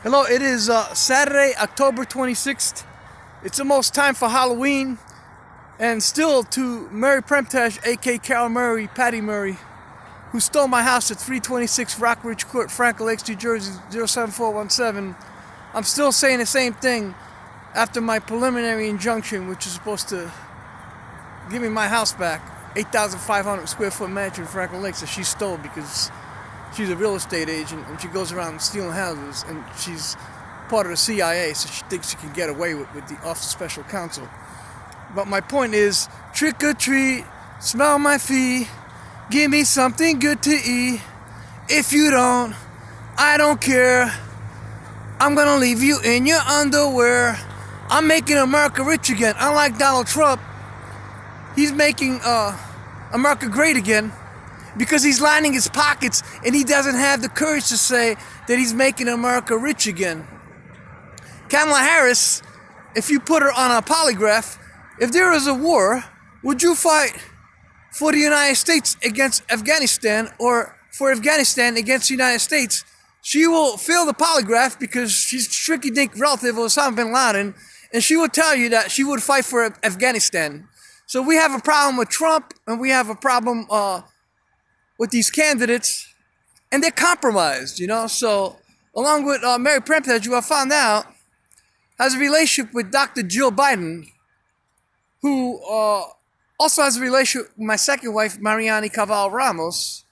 Hello, it is Saturday, October 26th. It's almost time for Halloween. And still to Mary Premtash, a.k.a. Carol Murray, Patty Murray, who stole my house at 326 Rockridge Court, Franklin Lakes, New Jersey, 07417. I'm still saying the same thing after my preliminary injunction, which is supposed to give me my house back. 8,500 square foot mansion in Franklin Lakes that she stole because she's a real estate agent and she goes around stealing houses, and she's part of the CIA, so she thinks she can get away with the Office of Special Counsel. But my point is, trick or treat, smell my feet, give me something good to eat. If you don't, I don't care. I'm gonna leave you in your underwear. I'm making America rich again. Unlike Donald Trump, he's making America great again, because he's lining his pockets and he doesn't have the courage to say that he's making America rich again. Kamala Harris, if you put her on a polygraph, if there is a war, would you fight for the United States against Afghanistan or for Afghanistan against the United States? She will fail the polygraph because she's a tricky-dink relative of Osama bin Laden, and she will tell you that she would fight for Afghanistan. So we have a problem with Trump, and we have a problem with these candidates, and they're compromised, you know. So along with Mary Premtash, who I found out has a relationship with Dr. Jill Biden, who also has a relationship with my second wife, Mariani Caval Ramos.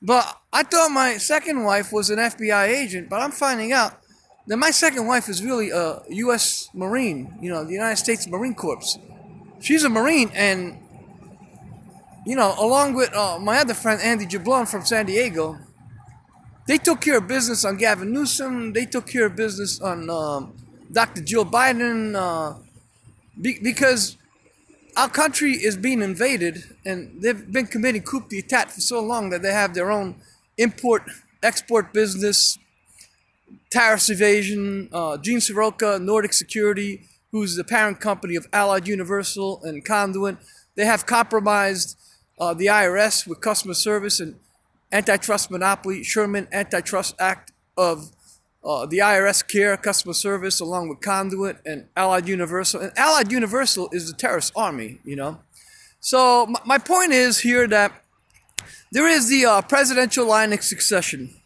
But I thought my second wife was an FBI agent, but I'm finding out that my second wife is really a U.S. Marine, you know, the United States Marine Corps. She's a Marine, and you know, along with my other friend, Andy Jablon from San Diego, they took care of business on Gavin Newsom. They took care of business on Dr. Jill Biden because our country is being invaded, and they've been committing coup d'etat for so long that they have their own import-export business, tariffs evasion. Gene Soroka, Nordic Security, who's the parent company of Allied Universal and Conduit, they have compromised the IRS with customer service and antitrust monopoly, Sherman Antitrust Act of the IRS care, customer service, along with Conduit and Allied Universal. And Allied Universal is the terrorist army, you know. So my point is here that there is the presidential line of succession.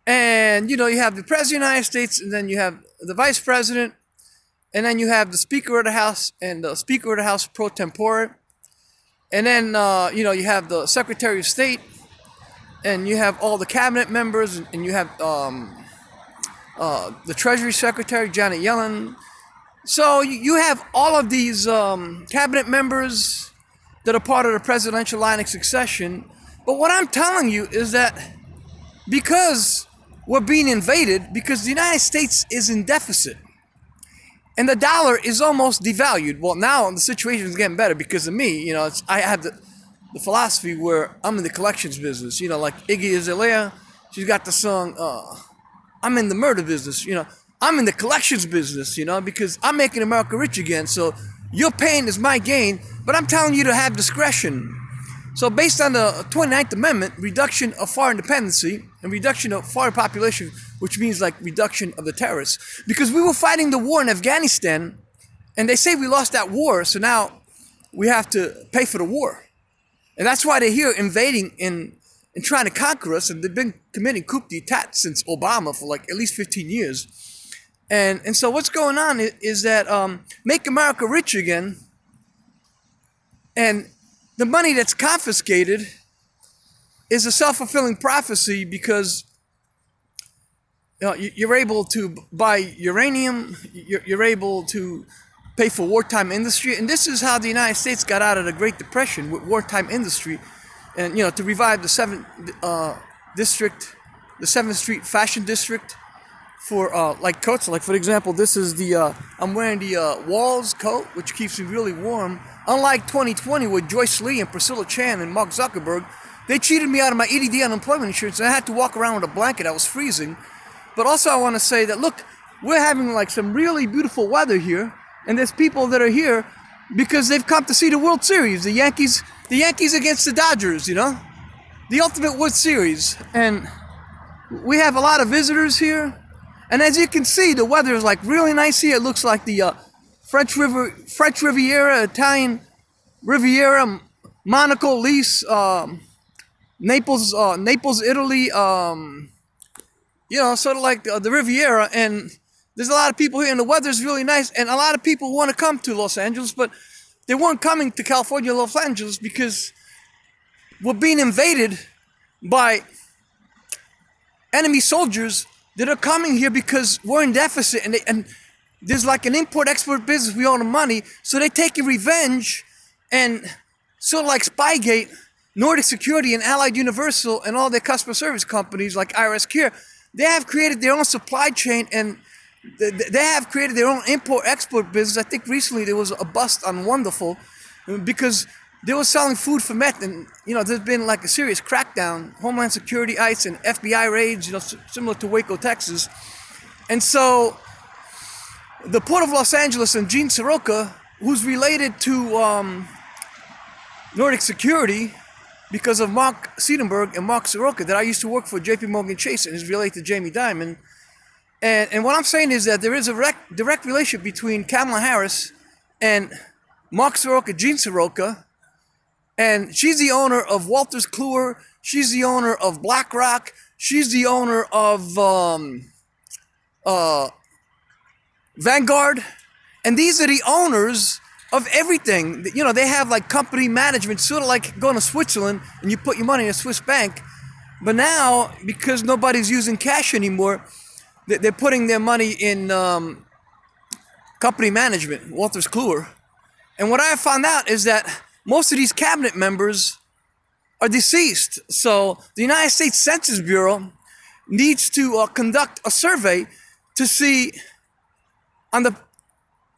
And, you know, you have the President of the United States, and then you have the Vice President, and then you have the Speaker of the House and the Speaker of the House pro tempore. And then, you know, you have the Secretary of State, and you have all the cabinet members, and you have the Treasury Secretary, Janet Yellen. So you have all of these cabinet members that are part of the presidential line of succession. But what I'm telling you is that because we're being invaded, because the United States is in deficit, and the dollar is almost devalued. Well, now the situation is getting better because of me. You know, I have the philosophy where I'm in the collections business. You know, like Iggy Azalea, she's got the song, I'm in the murder business. You know, I'm in the collections business, you know, because I'm making America rich again. So your pain is my gain, but I'm telling you to have discretion. So based on the 29th Amendment, reduction of foreign dependency and reduction of foreign population, which means like reduction of the terrorists. Because we were fighting the war in Afghanistan, and they say we lost that war, so now we have to pay for the war. And that's why they're here invading and trying to conquer us, and they've been committing coup d'etat since Obama for like at least 15 years. And so what's going on is that make America rich again, and the money that's confiscated is a self-fulfilling prophecy because you know, you're able to buy uranium, you're able to pay for wartime industry, and this is how the United States got out of the Great Depression, with wartime industry, and you know, to revive the 7th Street Fashion District for like coats. Like for example, this is the I'm wearing the Walls coat, which keeps me really warm. Unlike 2020 with Joyce Lee and Priscilla Chan and Mark Zuckerberg, they cheated me out of my EDD unemployment insurance, and I had to walk around with a blanket. I was freezing. But also I want to say that, look, we're having like some really beautiful weather here, and there's people that are here because they've come to see the World Series, the Yankees against the Dodgers, you know, the ultimate World Series. And we have a lot of visitors here, And as you can see, the weather is like really nice here. It looks like the French Riviera, Italian Riviera, Monaco, Nice, Naples, Italy. Sort of like the Riviera. And there's a lot of people here, and the weather's really nice. And a lot of people want to come to Los Angeles, but they weren't coming to California, Los Angeles, because we're being invaded by enemy soldiers that are coming here because we're in deficit, and there's like an import-export business. We own the money, so they're taking revenge, and sort of like Spygate, Nordic Security, and Allied Universal, and all their customer service companies like IRS Care, they have created their own supply chain, and they have created their own import-export business. I think recently there was a bust on Wonderful because they were selling food for meth, and there's been like a serious crackdown, Homeland Security, ICE, and FBI raids, similar to Waco, Texas. And so the Port of Los Angeles and Gene Soroka, who's related to Nordic Security because of Mark Seidenberg and Mark Soroka, that I used to work for JP Morgan Chase, and is related to Jamie Dimon. And what I'm saying is that there is a direct relationship between Kamala Harris and Mark Soroka, Gene Soroka. And she's the owner of Wolters Kluwer. She's the owner of BlackRock. She's the owner of Vanguard. And these are the owners of everything. They have like company management, sort of like going to Switzerland and you put your money in a Swiss bank. But now, because nobody's using cash anymore, they're putting their money in company management, Wolters Kluwer. And what I found out is that most of these cabinet members are deceased. So the United States Census Bureau needs to conduct a survey to see on the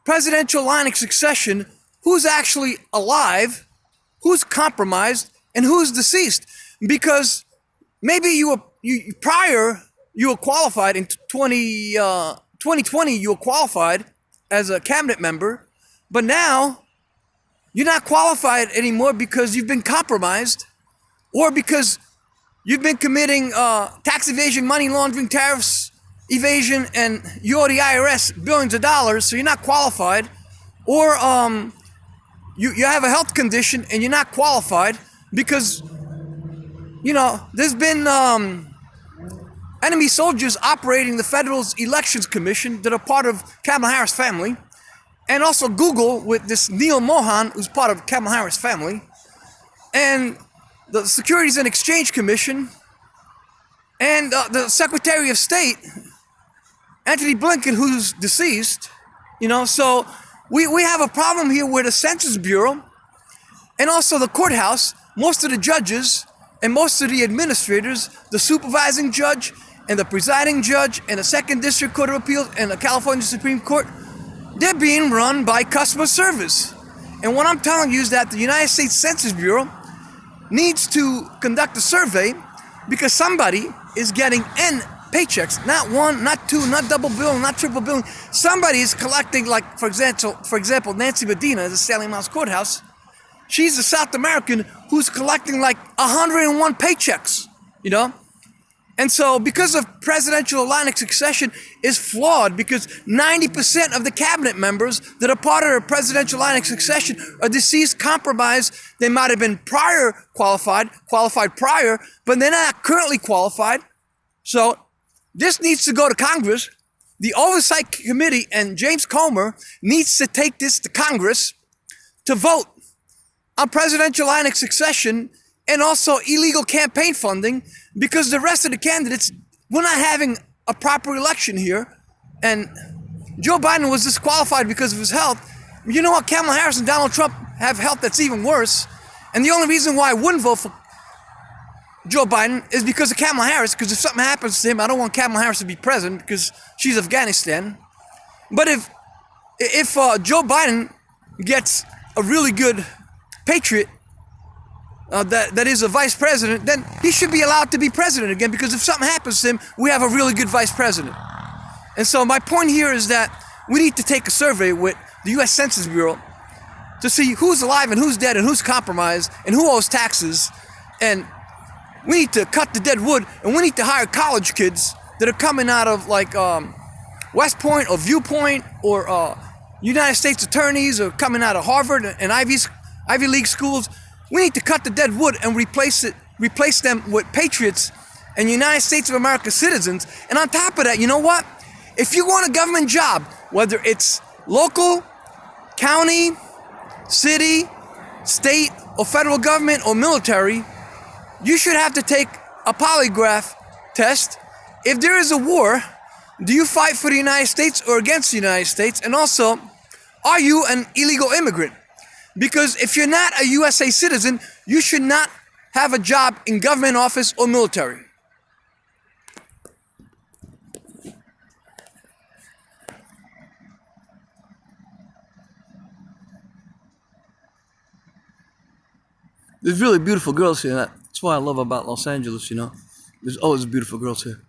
presidential line of succession who's actually alive, who's compromised, and who's deceased. Because maybe you were qualified in 2020, you were qualified as a cabinet member, but now you're not qualified anymore because you've been compromised, or because you've been committing tax evasion, money laundering, tariffs evasion, and you owe the IRS billions of dollars, so you're not qualified. Or you have a health condition and you're not qualified because, there's been enemy soldiers operating the Federal Elections Commission that are part of Kamala Harris' family. And also Google with this Neil Mohan, who's part of Kamala Harris' family, and the Securities and Exchange Commission, and the Secretary of State, Anthony Blinken, who's deceased. So we have a problem here with the Census Bureau, and also the courthouse. Most of the judges and most of the administrators, the supervising judge and the presiding judge and the Second District Court of Appeals and the California Supreme Court, they're being run by customer service. And what I'm telling you is that the United States Census Bureau needs to conduct a survey, because somebody is getting N paychecks, not one, not two, not double billing, not triple billing. Somebody is collecting, like, for example, Nancy Medina at the Salem House Courthouse. She's a South American who's collecting like 101 paychecks, And so because of presidential line of succession is flawed, because 90% of the cabinet members that are part of the presidential line of succession are deceased, compromised. They might have been qualified prior, but they're not currently qualified. So this needs to go to Congress. The Oversight Committee and James Comer needs to take this to Congress to vote on presidential line of succession and also illegal campaign funding, because the rest of the candidates, we're not having a proper election here. And Joe Biden was disqualified because of his health. You know what? Kamala Harris and Donald Trump have health that's even worse. And the only reason why I wouldn't vote for Joe Biden is because of Kamala Harris, because if something happens to him, I don't want Kamala Harris to be president because she's Afghanistan. But if Joe Biden gets a really good patriot that is a vice president, then he should be allowed to be president again, because if something happens to him, we have a really good vice president. And so my point here is that we need to take a survey with the U.S. Census Bureau to see who's alive and who's dead and who's compromised and who owes taxes. And we need to cut the dead wood, and we need to hire college kids that are coming out of like West Point or Viewpoint or United States attorneys or coming out of Harvard and Ivy League schools. We need to cut the dead wood and replace them with patriots and United States of America citizens. And on top of that, you know what? If you want a government job, whether it's local, county, city, state, or federal government or military, you should have to take a polygraph test. If there is a war, do you fight for the United States or against the United States? And also, are you an illegal immigrant? Because if you're not a USA citizen, you should not have a job in government office or military. There's really beautiful girls here. That's what I love about Los Angeles, you know. There's always beautiful girls here.